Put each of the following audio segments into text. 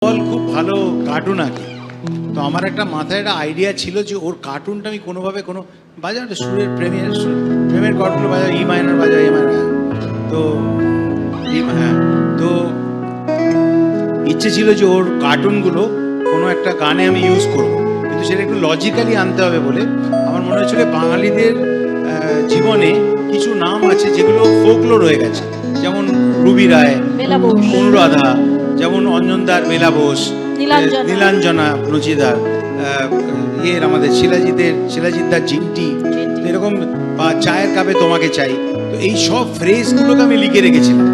খুব ভালো কার্টুন আঁকে। তো আমার একটা মাথায় একটা আইডিয়া ছিল যে ওর কার্টুনটা আমি কোনোভাবে কোনো বাজাও সুরের প্রেমের কর্ডগুলো বাজাও, ই মাইনর বাজাও, এ মাইনর। তো হ্যাঁ, তো ইচ্ছে ছিল যে ওর কার্টুনগুলো কোনো একটা গানে আমি ইউজ করব, কিন্তু সেটা একটু লজিক্যালি আনতে হবে বলে আমার মনে হচ্ছিল বাঙালিদের জীবনে কিছু নাম আছে যেগুলো ফোকলোর হয়ে গেছে, যেমন রুবি রায়, অনুরাধা, যেমন অঞ্জনদার, বেলা বোস, নীলাঞ্জনা নচিদার, ইয়ের আমাদের শিলাজিৎদার জিন্টি, এরকম, বা চায়ের কাপে তোমাকে চাই। তো এই সব ফ্রেজগুলোকে আমি লিখে রেখেছিলাম।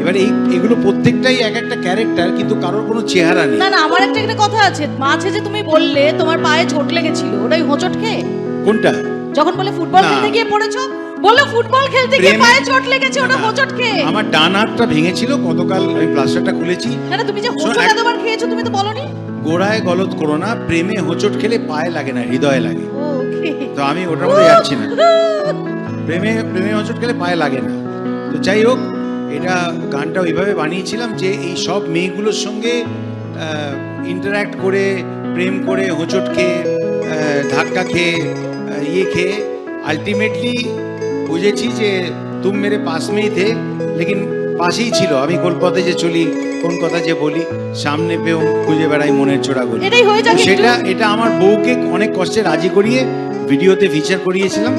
এবার এগুলো প্রত্যেকটাই এক একটা ক্যারেক্টার, কিন্তু কারোর কোনো চেহারা নেই। না না, আমার একটা কথা আছে, মাঝে যে তুমি বললে তোমার পায়ে চোট লেগেছিল, ওটাই হোঁচট খেয়ে? কোনটা? যখন বলে ফুটবল খেলতে গিয়ে পড়েছো, বললো ফুটবল খেলতে গিয়ে পায়ে চোট লেগেছে, ওটা হোঁচট খেয়ে? আমার ডান হাতটা ভেঙেছিল, গতকাল আমি প্লাস্টারটা খুলেছি। না তুমি যে হোঁচট এতবার খেয়েছো তুমি তো বলনি। গোড়ায় গলদ করো না, প্রেমে হোঁচট খেলে পায়ে লাগে না, হৃদয়ে লাগে। তো আমি ওটার মধ্যে যাচ্ছি না। প্রেমে হোঁচট খেলে পায়ে লাগে না। তো যাই হোক, এটা গানটা ওইভাবে বানিয়েছিলাম যে এই সব মেয়েগুলোর সঙ্গে ইন্টারঅ্যাক্ট করে, প্রেম করে, হোঁচট খেয়ে, ধাক্কা খেয়ে, ইয়ে খেয়ে আলটিমেটলি বুঝেছি যে তুমি মেরে পাস মেই থে, লেকিন পাশেই ছিল। আমি কলকাতায় যে চলি, কোন কথা যে বলি, সামনে পেয়েও খুঁজে বেড়াই মনের চোরাগুলি। এটা আমার বউকে অনেক কষ্টে রাজি করিয়ে ভিডিওতে ফিচার করিয়েছিলাম।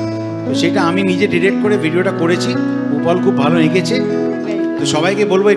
তো সেটা আমি নিজে ডিরেক্ট করে ভিডিওটা করেছি। উপল খুব ভালো এঁকেছে। তো সবাইকে বলবো